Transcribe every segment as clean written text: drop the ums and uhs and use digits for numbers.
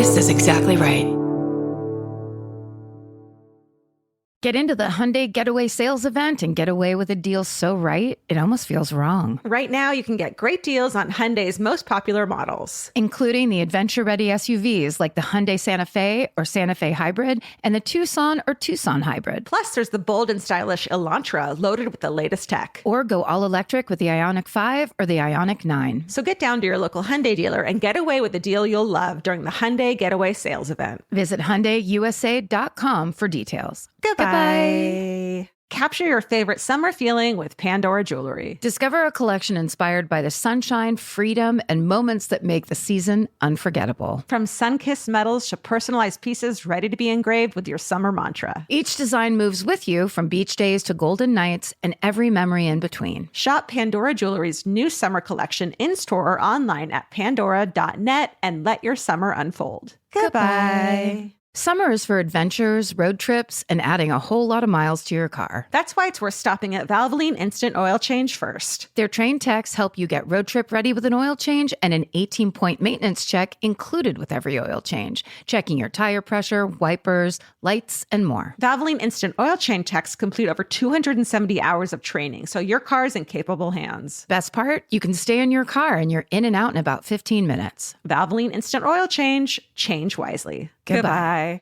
This is exactly right. Get into the Hyundai Getaway Sales Event and get away with a deal so right, it almost feels wrong. Right now, you can get great deals on Hyundai's most popular models, including the adventure-ready SUVs like the Hyundai Santa Fe or Santa Fe Hybrid and the Tucson or Tucson Hybrid. Plus, there's the bold and stylish Elantra loaded with the latest tech. Or go all-electric with the Ioniq 5 or the Ioniq 9. So get down to your local Hyundai dealer and get away with a deal you'll love during the Hyundai Getaway Sales Event. Visit HyundaiUSA.com for details. Goodbye. Capture your favorite summer feeling with Pandora Jewelry. Discover a collection inspired by the sunshine, freedom, and moments that make the season unforgettable. From sun-kissed metals to personalized pieces ready to be engraved with your summer mantra. Each design moves with you from beach days to golden nights and every memory in between. Shop Pandora Jewelry's new summer collection in-store or online at pandora.net and let your summer unfold. Goodbye. Summer is for adventures, road trips, and adding a whole lot of miles to your car. That's why it's worth stopping at Valvoline Instant Oil Change first. Their trained techs help you get road trip ready with an oil change and an 18-point maintenance check included with every oil change, checking your tire pressure, wipers, lights, and more. Valvoline Instant Oil Change techs complete over 270 hours of training, so your car's in capable hands. Best part? You can stay in your car and you're in and out in about 15 minutes. Valvoline Instant Oil Change. Change wisely. Goodbye.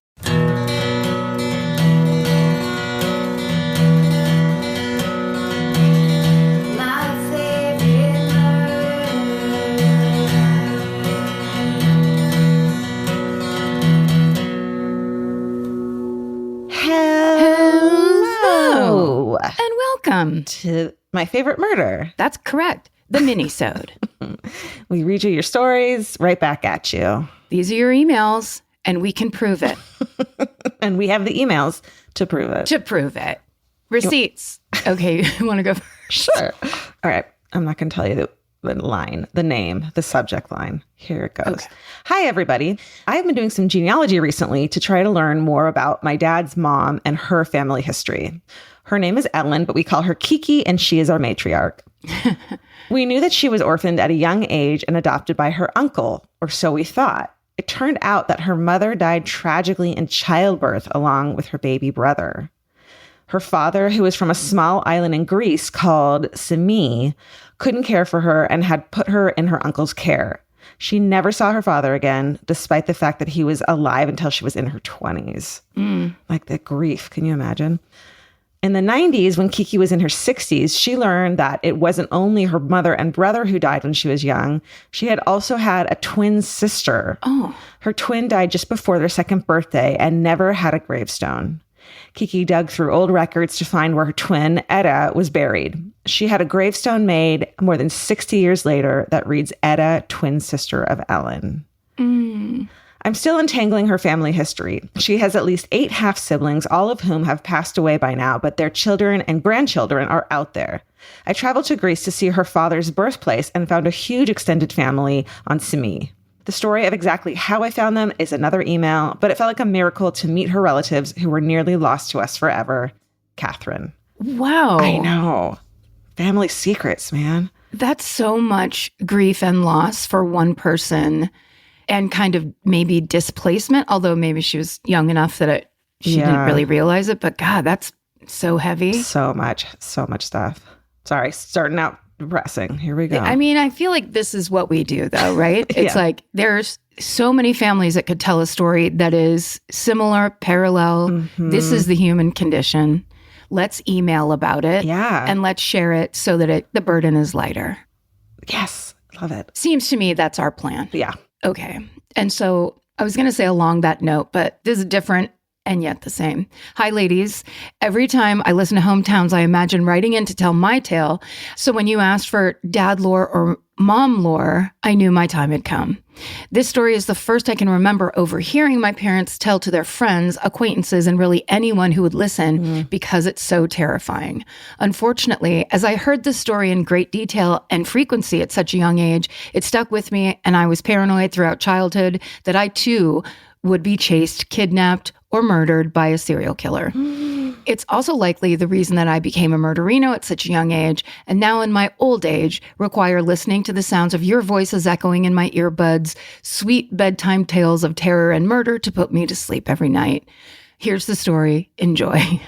Hello. And welcome To my favorite murder. That's correct. The Minisode. We read you your stories right back at you. These are your emails, and we can prove it. And we have the emails to prove it. Receipts. Okay, you want to go first? Sure. All right. I'm not going to tell you the line, the name, the subject line. Here it goes. Okay. Hi, everybody. I've been doing some genealogy recently to try to learn more about my dad's mom and her family history. Her name is Ellen, but we call her Kiki, and she is our matriarch. We knew that she was orphaned at a young age and adopted by her uncle, or so we thought. It turned out that her mother died tragically in childbirth along with her baby brother. Her father, who was from a small island in Greece called Symi, couldn't care for her and had put her in her uncle's care. She never saw her father again, despite the fact that he was alive until she was in her 20s. Like the grief, can you imagine? In the 90s, when Kiki was in her 60s, she learned that it wasn't only her mother and brother who died when she was young. She had also had a twin sister. Oh. Her twin died just before their second birthday and never had a gravestone. Kiki dug through old records to find where her twin, Etta, was buried. She had a gravestone made more than 60 years later that reads, Etta, twin sister of Ellen. I'm still untangling her family history. She has at least 8 half-siblings, all of whom have passed away by now, but their children and grandchildren are out there. I traveled to Greece to see her father's birthplace and found a huge extended family on Symi. The story of exactly how I found them is another email, but it felt like a miracle to meet her relatives who were nearly lost to us forever. Catherine. Wow. I know. Family secrets, man. That's so much grief and loss for one person and kind of maybe displacement, although maybe she was young enough that she didn't really realize it. But God, that's so heavy. So much stuff. Sorry, starting out depressing. Here we go. I mean, I feel like this is what we do, though, right? It's like there's so many families that could tell a story that is similar, parallel. Mm-hmm. This is the human condition. Let's email about it. Yeah. And let's share it so that the burden is lighter. Yes. Love it. Seems to me that's our plan. Yeah. Okay. And so I was going to say along that note, but this is different and yet the same. Hi, ladies. Every time I listen to Hometowns, I imagine writing in to tell my tale. So when you asked for dad lore or mom lore, I knew my time had come. This story is the first I can remember overhearing my parents tell to their friends, acquaintances, and really anyone who would listen because it's so terrifying. Unfortunately, as I heard this story in great detail and frequency at such a young age, it stuck with me and I was paranoid throughout childhood that I too would be chased, kidnapped, or murdered by a serial killer. It's also likely the reason that I became a murderino at such a young age, and now in my old age, require listening to the sounds of your voices echoing in my earbuds, sweet bedtime tales of terror and murder to put me to sleep every night. Here's the story. Enjoy.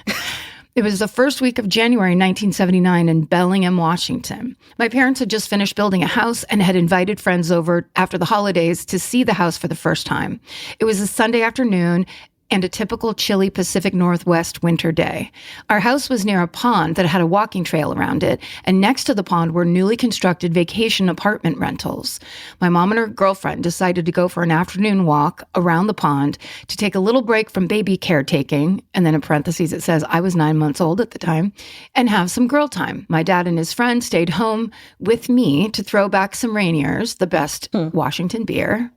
It was the first week of January 1979 in Bellingham, Washington. My parents had just finished building a house and had invited friends over after the holidays to see the house for the first time. It was a Sunday afternoon and a typical chilly Pacific Northwest winter day. Our house was near a pond that had a walking trail around it, and next to the pond were newly constructed vacation apartment rentals. My mom and her girlfriend decided to go for an afternoon walk around the pond to take a little break from baby caretaking, and then in parentheses it says I was 9 months old at the time, and have some girl time. My dad and his friend stayed home with me to throw back some Rainier's, the best Washington beer,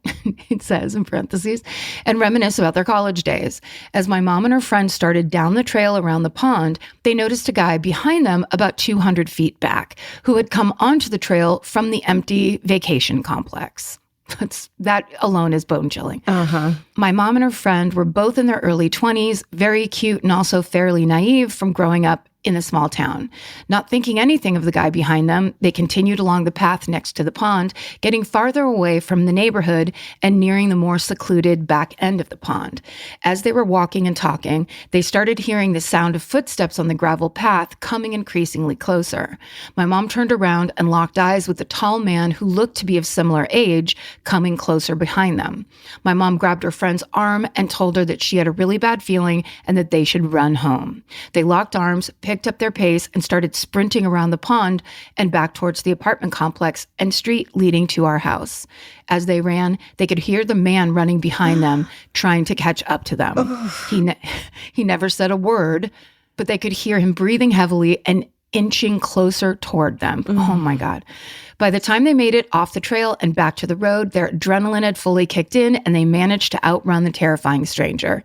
it says in parentheses, and reminisce about their college days. As my mom and her friend started down the trail around the pond, they noticed a guy behind them about 200 feet back who had come onto the trail from the empty vacation complex. That alone is bone-chilling. My mom and her friend were both in their early 20s, very cute and also fairly naive from growing up in a small town. Not thinking anything of the guy behind them, they continued along the path next to the pond, getting farther away from the neighborhood and nearing the more secluded back end of the pond. As they were walking and talking, they started hearing the sound of footsteps on the gravel path coming increasingly closer. My mom turned around and locked eyes with a tall man who looked to be of similar age coming closer behind them. My mom grabbed her friend's arm and told her that she had a really bad feeling and that they should run home. They locked arms, picked up their pace, and started sprinting around the pond and back towards the apartment complex and street leading to our house. As they ran, they could hear the man running behind them, trying to catch up to them. He never said a word, but they could hear him breathing heavily and inching closer toward them. Oh my God. By the time they made it off the trail and back to the road, their adrenaline had fully kicked in and they managed to outrun the terrifying stranger.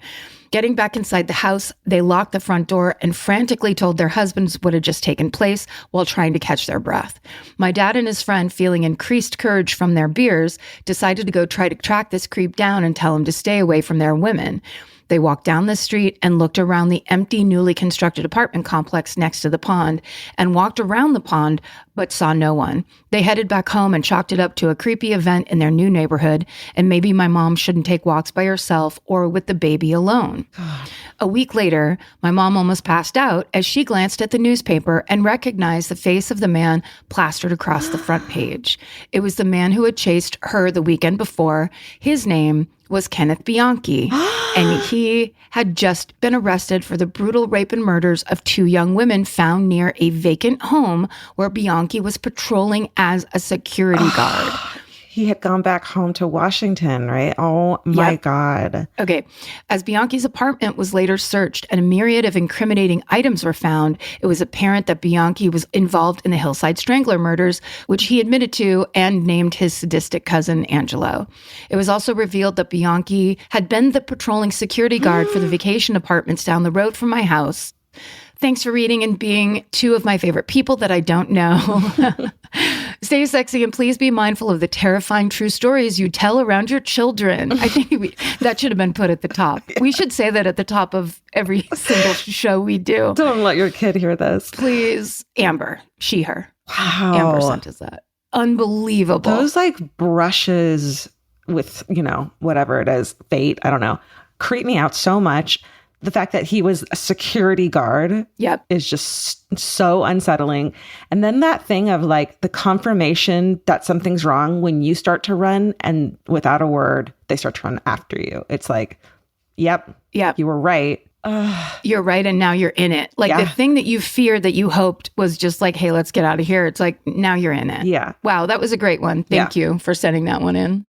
Getting back inside the house, they locked the front door and frantically told their husbands what had just taken place while trying to catch their breath. My dad and his friend, feeling increased courage from their beers, decided to go try to track this creep down and tell him to stay away from their women. They walked down the street and looked around the empty, newly constructed apartment complex next to the pond and walked around the pond, but saw no one. They headed back home and chalked it up to a creepy event in their new neighborhood, and maybe my mom shouldn't take walks by herself or with the baby alone. God. A week later, my mom almost passed out as she glanced at the newspaper and recognized the face of the man plastered across the front page. It was the man who had chased her the weekend before. His name was Kenneth Bianchi, and he had just been arrested for the brutal rape and murders of 2 young women found near a vacant home where Bianchi was patrolling as a security guard. He had gone back home to Washington, right? Oh my God. Okay. As Bianchi's apartment was later searched and a myriad of incriminating items were found, it was apparent that Bianchi was involved in the Hillside Strangler murders, which he admitted to and named his sadistic cousin, Angelo. It was also revealed that Bianchi had been the patrolling security guard for the vacation apartments down the road from my house. Thanks for reading and being 2 of my favorite people that I don't know. Stay sexy and please be mindful of the terrifying true stories you tell around your children. I think that should have been put at the top. Yeah. We should say that at the top of every single show we do. Don't let your kid hear this. Please. Amber. She, her. Wow. Amber sent us that. Unbelievable. Those brushes with, whatever it is, fate, I don't know, creep me out so much. The fact that he was a security guard is just so unsettling. And then that thing of the confirmation that something's wrong when you start to run and without a word, they start to run after you. It's yep, you were right. You're right. And now you're in it. The thing that you feared that you hoped was just hey, let's get out of here. It's now you're in it. Yeah. Wow. That was a great one. Thank you for sending that one in.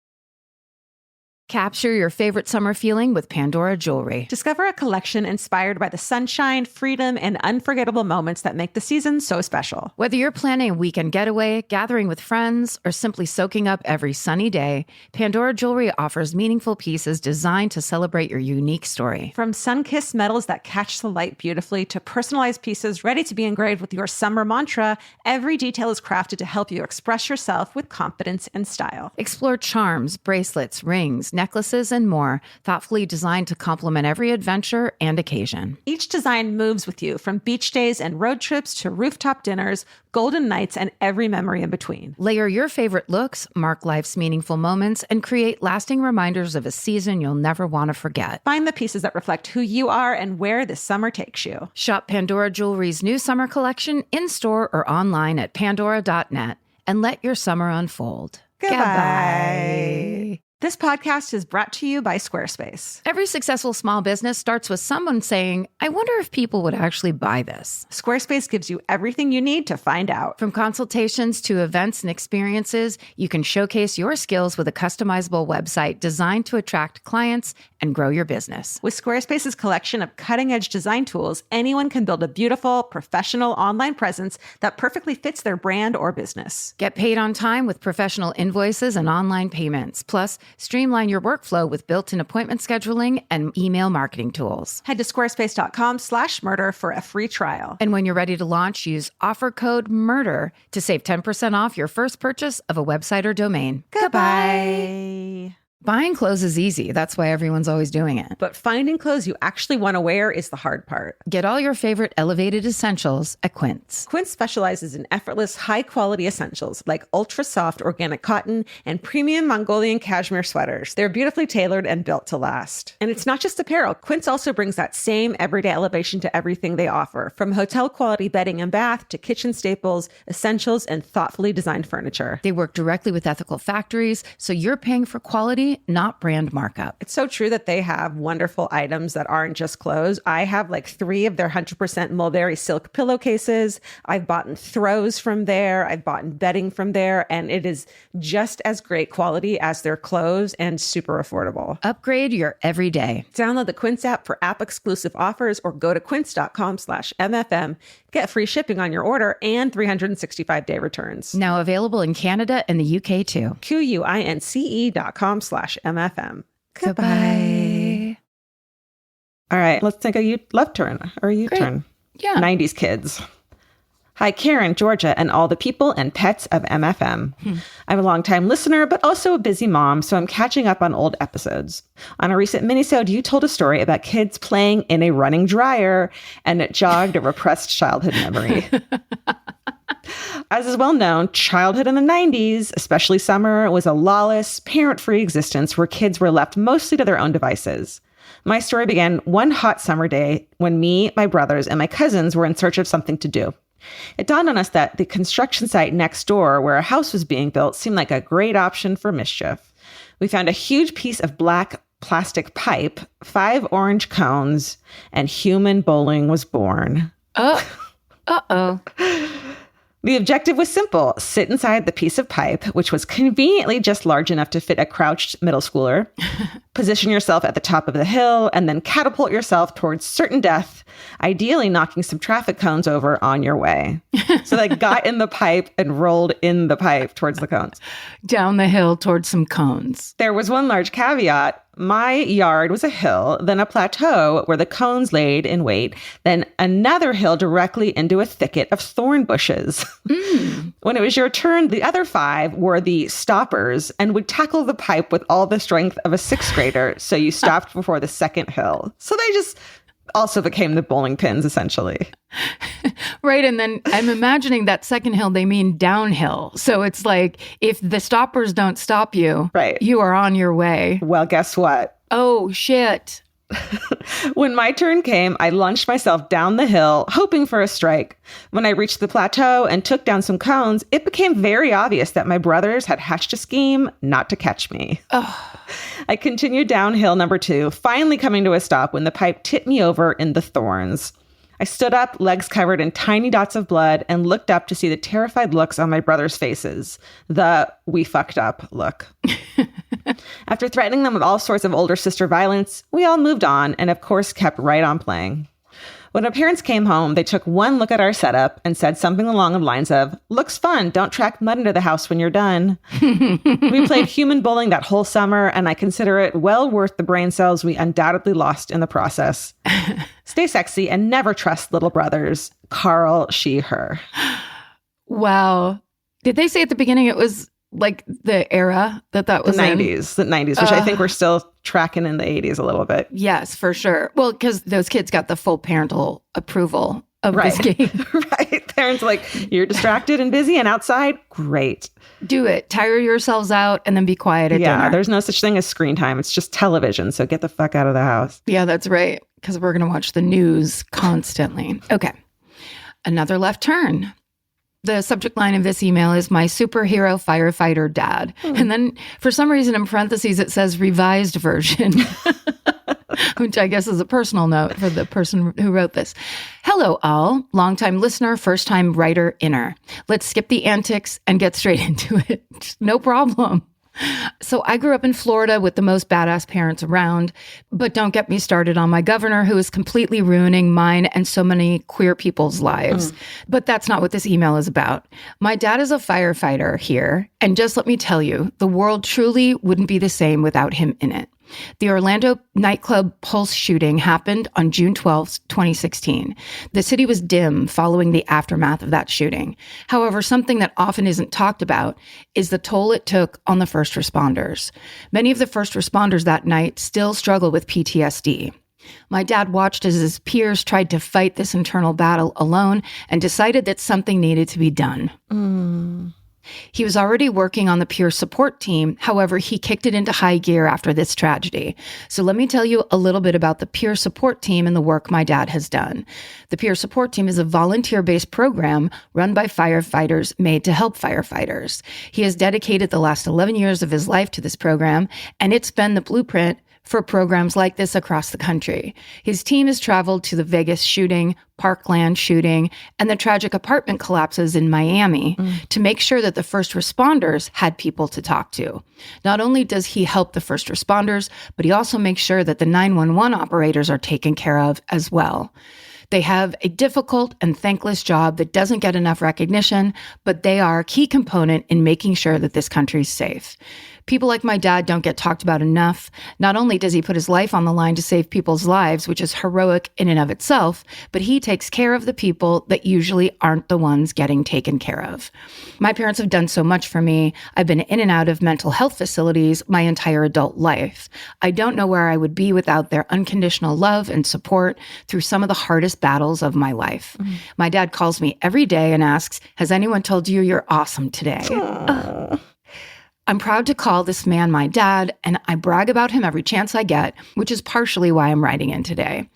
Capture your favorite summer feeling with Pandora Jewelry. Discover a collection inspired by the sunshine, freedom, and unforgettable moments that make the season so special. Whether you're planning a weekend getaway, gathering with friends, or simply soaking up every sunny day, Pandora Jewelry offers meaningful pieces designed to celebrate your unique story. From sun-kissed metals that catch the light beautifully to personalized pieces ready to be engraved with your summer mantra, every detail is crafted to help you express yourself with confidence and style. Explore charms, bracelets, rings, necklaces, and more, thoughtfully designed to complement every adventure and occasion. Each design moves with you, from beach days and road trips to rooftop dinners, golden nights, and every memory in between. Layer your favorite looks, mark life's meaningful moments, and create lasting reminders of a season you'll never want to forget. Find the pieces that reflect who you are and where this summer takes you. Shop Pandora Jewelry's new summer collection in-store or online at pandora.net and let your summer unfold. Goodbye. This podcast is brought to you by Squarespace. Every successful small business starts with someone saying, I wonder if people would actually buy this. Squarespace gives you everything you need to find out. From consultations to events and experiences, you can showcase your skills with a customizable website designed to attract clients and grow your business. With Squarespace's collection of cutting-edge design tools, anyone can build a beautiful, professional online presence that perfectly fits their brand or business. Get paid on time with professional invoices and online payments. Plus, streamline your workflow with built-in appointment scheduling and email marketing tools. Head to squarespace.com/murder for a free trial. And when you're ready to launch, use offer code MURDER to save 10% off your first purchase of a website or domain. Goodbye. Buying clothes is easy. That's why everyone's always doing it. But finding clothes you actually want to wear is the hard part. Get all your favorite elevated essentials at Quince. Quince specializes in effortless, high-quality essentials like ultra-soft organic cotton and premium Mongolian cashmere sweaters. They're beautifully tailored and built to last. And it's not just apparel. Quince also brings that same everyday elevation to everything they offer, from hotel-quality bedding and bath to kitchen staples, essentials, and thoughtfully designed furniture. They work directly with ethical factories, so you're paying for quality, not brand markup. It's so true that they have wonderful items that aren't just clothes. I have like 3 of their 100% mulberry silk pillowcases. I've bought throws from there. I've bought bedding from there. And it is just as great quality as their clothes and super affordable. Upgrade your everyday. Download the Quince app for app-exclusive offers or go to quince.com/MFM. Get free shipping on your order and 365-day returns. Now available in Canada and the UK too. QUINCE.com/MFM. Goodbye. All right, let's take a left turn or a U-turn. Yeah. 90s kids. Hi, Karen, Georgia, and all the people and pets of MFM. I'm a longtime listener, but also a busy mom, so I'm catching up on old episodes. On a recent minisode, you told a story about kids playing in a running dryer, and it jogged a repressed childhood memory. As is well known, childhood in the 90s, especially summer, was a lawless, parent-free existence where kids were left mostly to their own devices. My story began one hot summer day when me, my brothers, and my cousins were in search of something to do. It dawned on us that the construction site next door where a house was being built seemed like a great option for mischief. We found a huge piece of black plastic pipe, 5 orange cones, and human bowling was born. Uh-oh. The objective was simple. Sit inside the piece of pipe, which was conveniently just large enough to fit a crouched middle schooler. Position yourself at the top of the hill and then catapult yourself towards certain death, ideally knocking some traffic cones over on your way. So they got in the pipe and rolled in the pipe towards the cones. Down the hill towards some cones. There was one large caveat. My yard was a hill, then a plateau where the cones laid in wait, then another hill directly into a thicket of thorn bushes. When it was your turn, the other 5 were the stoppers and would tackle the pipe with all the strength of a 6th grader. So you stopped before the second hill. So they just also became the bowling pins, essentially. Right. And then I'm imagining that second hill, they mean downhill. So it's like, if the stoppers don't stop you, right, you are on your way. Well, guess what? Oh, shit. When my turn came, I launched myself down the hill, hoping for a strike. When I reached the plateau and took down some cones, it became very obvious that my brothers had hatched a scheme not to catch me. I continued downhill number 2, finally coming to a stop when the pipe tipped me over in the thorns. I stood up, legs covered in tiny dots of blood, and looked up to see the terrified looks on my brothers' faces. The "we fucked up" look. After threatening them with all sorts of older sister violence, we all moved on and, of course, kept right on playing. When our parents came home, they took one look at our setup and said something along the lines of, "Looks fun. Don't track mud into the house when you're done." We played human bowling that whole summer, and I consider it well worth the brain cells we undoubtedly lost in the process. Stay sexy and never trust little brothers. Carl, she, her. Wow. Did they say at the beginning it was like the era that The was in? 90s, which I think we're still tracking in the 80s a little bit. Yes, for sure. Well, because those kids got the full parental approval of this game. Right. Parents like, you're distracted and busy and outside. Great. Do it. Tire yourselves out and then be quiet at dinner. There's no such thing as screen time. It's just television. So get the fuck out of the house. Yeah, that's right. Because we're going to watch the news constantly. Okay. Another left turn. The subject line of this email is my superhero firefighter dad. And then for some reason in parentheses, it says revised version, which I guess is a personal note for the person who wrote this. Hello, all. Longtime listener, first-time writer inner. Let's skip the antics and get straight into it. No problem. So I grew up in Florida with the most badass parents around, but don't get me started on my governor, who is completely ruining mine and so many queer people's lives. But that's not what this email is about. My dad is a firefighter here, and just let me tell you, the world truly wouldn't be the same without him in it. The Orlando nightclub Pulse shooting happened on June 12, 2016. The city was dim following the aftermath of that shooting. However, something that often isn't talked about is the toll it took on the first responders. Many of the first responders that night still struggle with PTSD. My dad watched as his peers tried to fight this internal battle alone and decided that something needed to be done. He was already working on the peer support team. However, he kicked it into high gear after this tragedy. So let me tell you a little bit about the peer support team and the work my dad has done. The peer support team is a volunteer-based program run by firefighters made to help firefighters. He has dedicated the last 11 years of his life to this program, and it's been the blueprint for programs like this across the country. His team has traveled to the Vegas shooting, Parkland shooting, and the tragic apartment collapses in Miami to make sure that the first responders had people to talk to. Not only does he help the first responders, but he also makes sure that the 911 operators are taken care of as well. They have a difficult and thankless job that doesn't get enough recognition, but they are a key component in making sure that this country's safe. People like my dad don't get talked about enough. Not only does he put his life on the line to save people's lives, which is heroic in and of itself, but he takes care of the people that usually aren't the ones getting taken care of. My parents have done so much for me. I've been in and out of mental health facilities my entire adult life. I don't know where I would be without their unconditional love and support through some of the hardest battles of my life. My dad calls me every day and asks, has anyone told you you're awesome today? I'm proud to call this man my dad, and I brag about him every chance I get, which is partially why I'm writing in today.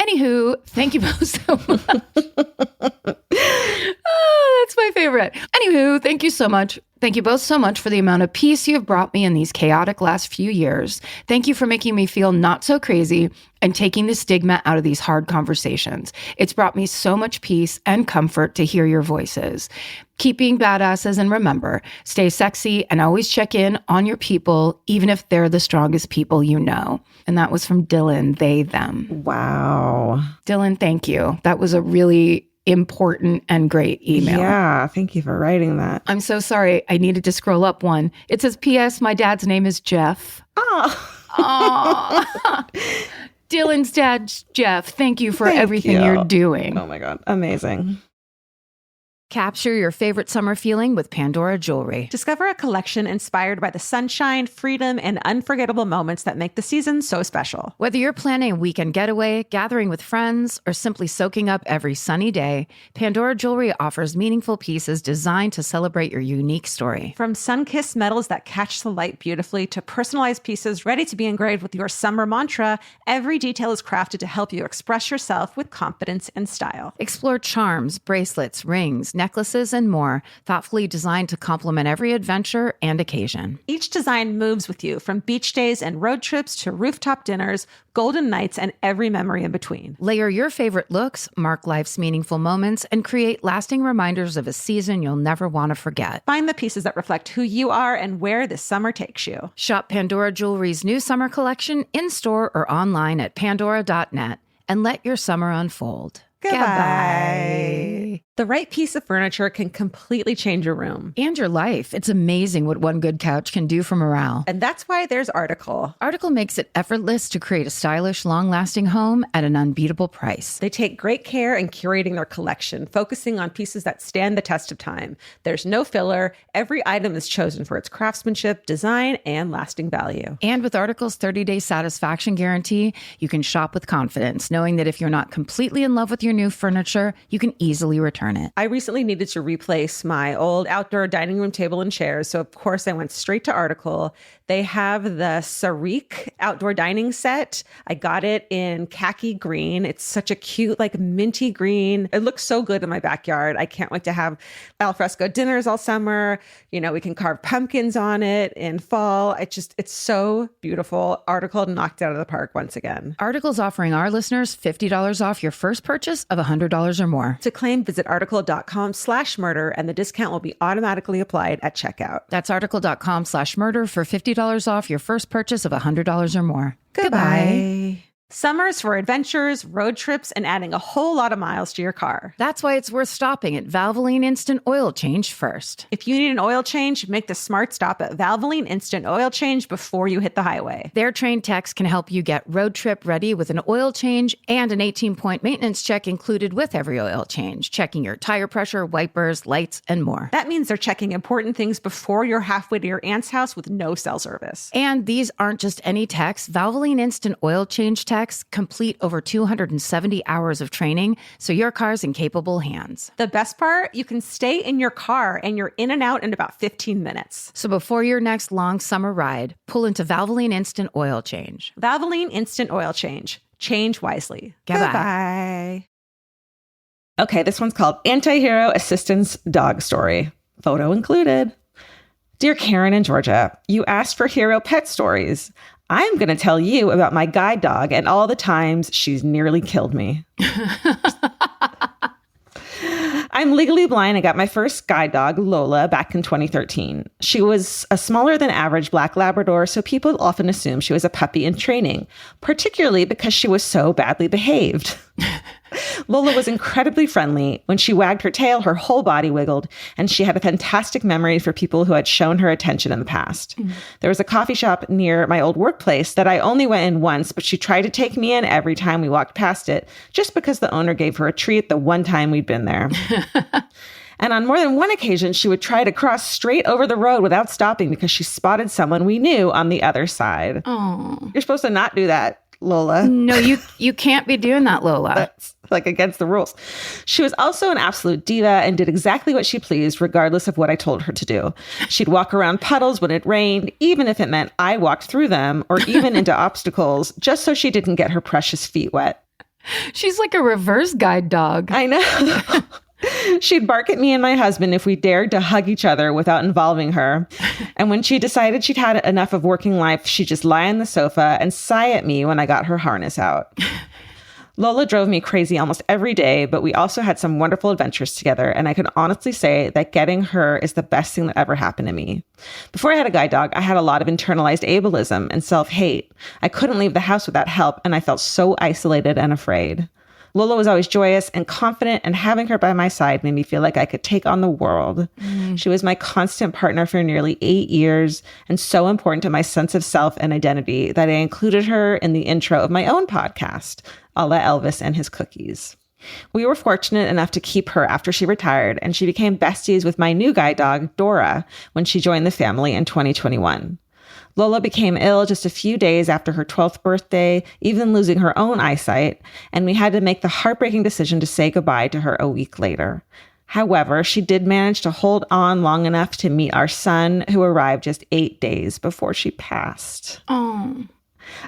Anywho, thank you both so much. Oh, that's my favorite. Anywho, thank you so much. Thank you both so much for the amount of peace you have brought me in these chaotic last few years. Thank you for making me feel not so crazy and taking the stigma out of these hard conversations. It's brought me so much peace and comfort to hear your voices. Keep being badasses, and remember, stay sexy and always check in on your people, even if they're the strongest people you know. And that was from Dylan, they, them. Wow. Dylan, thank you. That was a really important and great email. Yeah, thank you for writing that. I'm so sorry. I needed to scroll up one. It says, P.S. My dad's name is Jeff. Oh. Dylan's dad's Jeff. Thank you for everything you're doing. Oh my God. Amazing. Capture your favorite summer feeling with Pandora Jewelry. Discover a collection inspired by the sunshine, freedom, and unforgettable moments that make the season so special. Whether you're planning a weekend getaway, gathering with friends, or simply soaking up every sunny day, Pandora Jewelry offers meaningful pieces designed to celebrate your unique story. From sun-kissed metals that catch the light beautifully to personalized pieces ready to be engraved with your summer mantra, every detail is crafted to help you express yourself with confidence and style. Explore charms, bracelets, rings, necklaces, and more, thoughtfully designed to complement every adventure and occasion. Each design moves with you, from beach days and road trips to rooftop dinners, golden nights, and every memory in between. Layer your favorite looks, mark life's meaningful moments, and create lasting reminders of a season you'll never want to forget. Find the pieces that reflect who you are and where this summer takes you. Shop Pandora Jewelry's new summer collection in-store or online at pandora.net and let your summer unfold. Goodbye. The right piece of furniture can completely change your room. And your life. It's amazing what one good couch can do for morale. And that's why there's Article. Article makes it effortless to create a stylish, long-lasting home at an unbeatable price. They take great care in curating their collection, focusing on pieces that stand the test of time. There's no filler. Every item is chosen for its craftsmanship, design, and lasting value. And with Article's 30-day satisfaction guarantee, you can shop with confidence, knowing that if you're not completely in love with your new furniture, you can easily return it. I recently needed to replace my old outdoor dining room table and chairs, so of course I went straight to Article. They have the Sarik outdoor dining set. I got it in khaki green. It's such a cute, like minty green. It looks so good in my backyard. I can't wait to have alfresco dinners all summer. You know, we can carve pumpkins on it in fall. It's so beautiful. Article knocked it out of the park once again. Article's offering our listeners $50 off your first purchase of $100 or more. To claim, visit article.com/murder, and the discount will be automatically applied at checkout. That's article.com/murder for $50 off your first purchase of $100 or more. Goodbye. Summer's for adventures, road trips, and adding a whole lot of miles to your car. That's why it's worth stopping at Valvoline Instant Oil Change first. If you need an oil change, make the smart stop at Valvoline Instant Oil Change before you hit the highway. Their trained techs can help you get road trip ready with an oil change and an 18-point maintenance check included with every oil change, checking your tire pressure, wipers, lights, and more. That means they're checking important things before you're halfway to your aunt's house with no cell service. And these aren't just any techs. Valvoline Instant Oil Change techs complete over 270 hours of training, so your car's in capable hands. The best part, you can stay in your car and you're in and out in about 15 minutes. So before your next long summer ride, pull into Valvoline Instant Oil Change. Valvoline Instant Oil Change. Change wisely. Goodbye. Okay, this one's called Anti-Hero Assistance Dog Story. Photo included. Dear Karen and Georgia, you asked for hero pet stories. I'm going to tell you about my guide dog and all the times she's nearly killed me. I'm legally blind. I got my first guide dog, Lola, back in 2013. She was a smaller than average black Labrador, so people often assume she was a puppy in training, particularly because she was so badly behaved. Lola was incredibly friendly. When she wagged her tail, her whole body wiggled, and she had a fantastic memory for people who had shown her attention in the past. There was a coffee shop near my old workplace that I only went in once, but she tried to take me in every time we walked past it, just because the owner gave her a treat the one time we'd been there. And on more than one occasion, she would try to cross straight over the road without stopping because she spotted someone we knew on the other side. Oh, You're supposed to not do that, Lola. no, you can't be doing that, Lola. That's like against the rules. She was also an absolute diva and did exactly what she pleased, regardless of what I told her to do. She'd walk around puddles when it rained, even if it meant I walked through them, or even into obstacles, just so she didn't get her precious feet wet. She's like a reverse guide dog. I know. She'd bark at me and my husband if we dared to hug each other without involving her. And when she decided she'd had enough of working life, she'd just lie on the sofa and sigh at me when I got her harness out. Lola drove me crazy almost every day, but we also had some wonderful adventures together, and I can honestly say that getting her is the best thing that ever happened to me. Before I had a guide dog, I had a lot of internalized ableism and self-hate. I couldn't leave the house without help, and I felt so isolated and afraid. Lola was always joyous and confident, and having her by my side made me feel like I could take on the world. She was my constant partner for nearly 8 years and so important to my sense of self and identity that I included her in the intro of my own podcast, a la Elvis and his cookies. We were fortunate enough to keep her after she retired, and she became besties with my new guide dog, Dora, when she joined the family in 2021. Lola became ill just a few days after her 12th birthday, even losing her own eyesight, and we had to make the heartbreaking decision to say goodbye to her a week later. However, she did manage to hold on long enough to meet our son, who arrived just 8 days before she passed. Oh.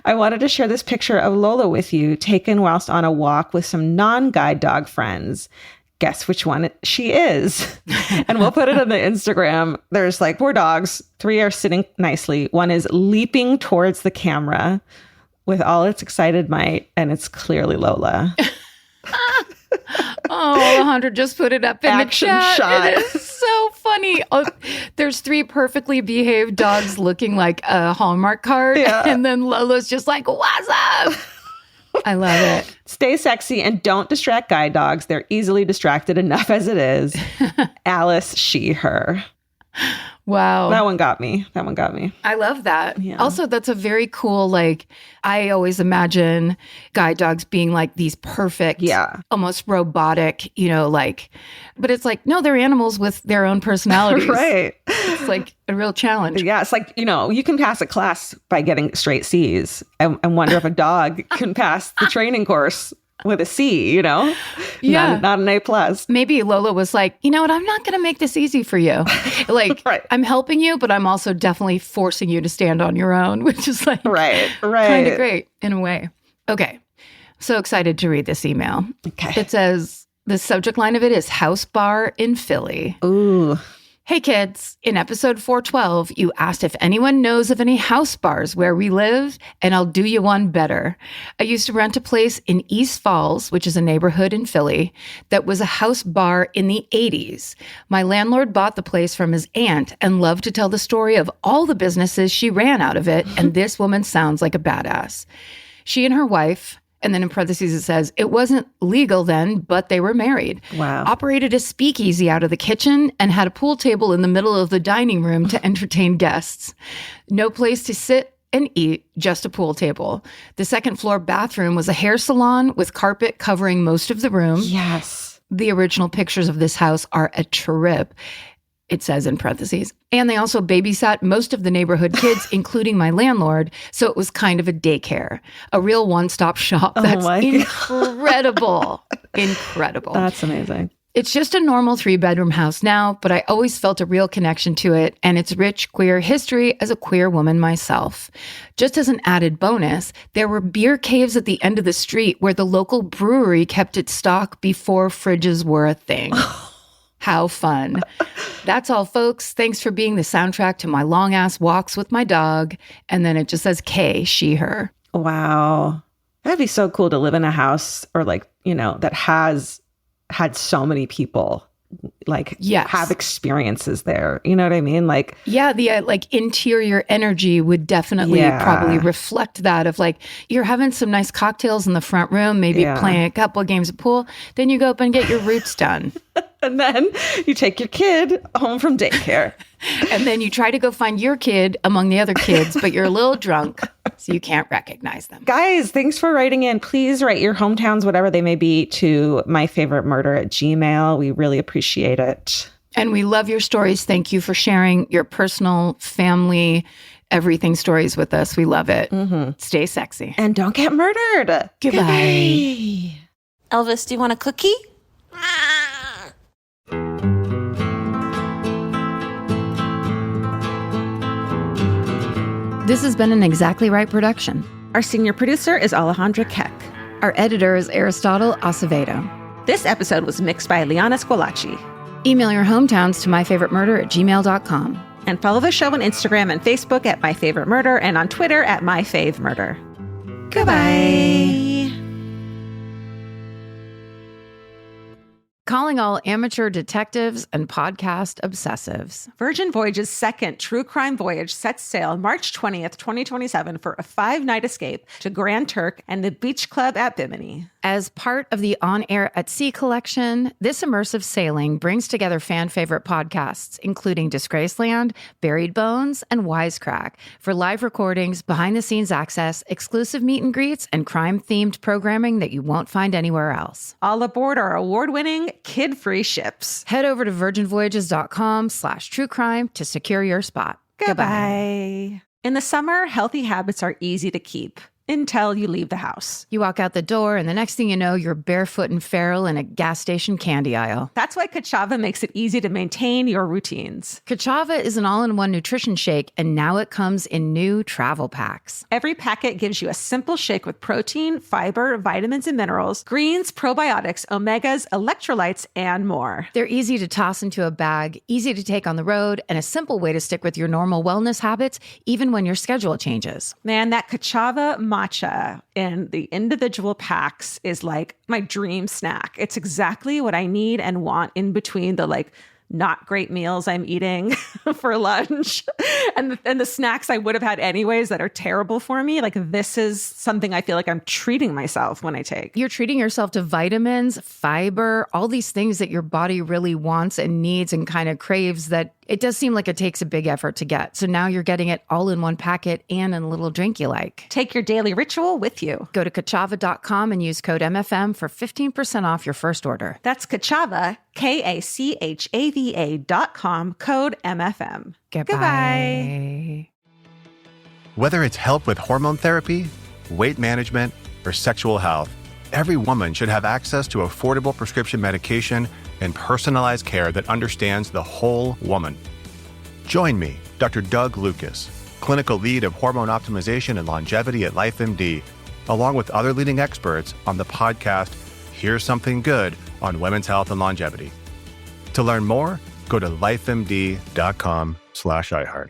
I wanted to share this picture of Lola with you, taken whilst on a walk with some non-guide dog friends. Guess which one she is. And we'll put it on the Instagram. There's like 4 dogs. 3 are sitting nicely. One is leaping towards the camera with all its excited might, and it's clearly Lola. Oh, Alejandra just put it up in Action the chat. shot. It is so funny. Oh, there's 3 perfectly behaved dogs looking like a Hallmark card. Yeah. And then Lola's just like, what's up? I love it. Stay sexy and don't distract guide dogs. They're easily distracted enough as it is. Alice, she, her. Wow. That one got me. I love that. Yeah. Also, that's a very cool, like, I always imagine guide dogs being like these perfect, almost robotic, like, but it's like, no, they're animals with their own personalities. Right. It's like a real challenge. Yeah. It's like, you can pass a class by getting straight C's. I wonder if a dog can pass the training course with a C, Yeah. Not an A+. Maybe Lola was like, you know what? I'm not going to make this easy for you. Like, Right. I'm helping you, but I'm also definitely forcing you to stand on your own, which is like Right. kind of great in a way. Okay. So excited to read this email. Okay. It says, the subject line of it is House Bar in Philly. Ooh. Hey kids, in episode 412, you asked if anyone knows of any house bars where we live, and I'll do you one better. I used to rent a place in East Falls, which is a neighborhood in Philly, that was a house bar in the 80s. My landlord bought the place from his aunt and loved to tell the story of all the businesses she ran out of it, and this woman sounds like a badass. She and her wife, and then in parentheses it says, it wasn't legal then, but they were married. Wow. Operated a speakeasy out of the kitchen and had a pool table in the middle of the dining room to entertain guests. No place to sit and eat, just a pool table. The second floor bathroom was a hair salon with carpet covering most of the room. Yes. The original pictures of this house are a trip. It says in parentheses. And they also babysat most of the neighborhood kids, including my landlord. So it was kind of a daycare, a real one-stop shop. That's incredible. Incredible. That's amazing. It's just a normal 3-bedroom house now, but I always felt a real connection to it and its rich queer history as a queer woman myself. Just as an added bonus, there were beer caves at the end of the street where the local brewery kept its stock before fridges were a thing. How fun. That's all, folks. Thanks for being the soundtrack to my long-ass walks with my dog. And then it just says K, she, her. Wow. That'd be so cool to live in a house or that has had so many people have experiences there. You know what I mean? The interior energy would definitely probably reflect that of you're having some nice cocktails in the front room, maybe playing a couple of games of pool. Then you go up and get your roots done. And then you take your kid home from daycare. And then you try to go find your kid among the other kids, but you're a little drunk, so you can't recognize them. Guys, thanks for writing in. Please write your hometowns, whatever they may be, to myfavoritemurder@gmail.com. We really appreciate it. And we love your stories. Thank you for sharing your personal, family, everything stories with us. We love it. Mm-hmm. Stay sexy. And don't get murdered. Goodbye. Elvis, do you want a cookie? This has been an Exactly Right production. Our senior producer is Alejandra Keck. Our editor is Aristotle Acevedo. This episode was mixed by Liana Squilacci. Email your hometowns to myfavoritemurder@gmail.com. And follow the show on Instagram and Facebook at myfavoritemurder and on Twitter at myfavemurder. Goodbye. Calling all amateur detectives and podcast obsessives. Virgin Voyage's second true crime voyage sets sail March 20th, 2027 for a 5-night escape to Grand Turk and the Beach Club at Bimini. As part of the On Air at Sea collection, this immersive sailing brings together fan favorite podcasts, including Disgraceland, Buried Bones, and Wisecrack, for live recordings, behind-the-scenes access, exclusive meet and greets, and crime-themed programming that you won't find anywhere else. All aboard our award-winning, kid-free ships. Head over to virginvoyages.com/truecrime to secure your spot. Goodbye. In the summer, healthy habits are easy to keep until you leave the house. You walk out the door, and the next thing you know, you're barefoot and feral in a gas station candy aisle. That's why Kachava makes it easy to maintain your routines. Kachava is an all-in-one nutrition shake, and now it comes in new travel packs. Every packet gives you a simple shake with protein, fiber, vitamins and minerals, greens, probiotics, omegas, electrolytes, and more. They're easy to toss into a bag, easy to take on the road, and a simple way to stick with your normal wellness habits, even when your schedule changes. Man, that Kachava matcha in the individual packs is like my dream snack. It's exactly what I need and want in between the not great meals I'm eating for lunch and the snacks I would have had anyways that are terrible for me. Like, this is something I feel like I'm treating myself when I take. You're treating yourself to vitamins, fiber, all these things that your body really wants and needs and kind of craves that it does seem like it takes a big effort to get. So now you're getting it all in one packet and in a little drink you like. Take your daily ritual with you. Go to Kachava.com and use code MFM for 15% off your first order. That's Kachava, KACHAVA.com, code MFM. Goodbye. Whether it's help with hormone therapy, weight management, or sexual health, every woman should have access to affordable prescription medication and personalized care that understands the whole woman. Join me, Dr. Doug Lucas, clinical lead of hormone optimization and longevity at LifeMD, along with other leading experts on the podcast Here's Something Good on Women's Health and Longevity. To learn more, go to lifemd.com/iHeart.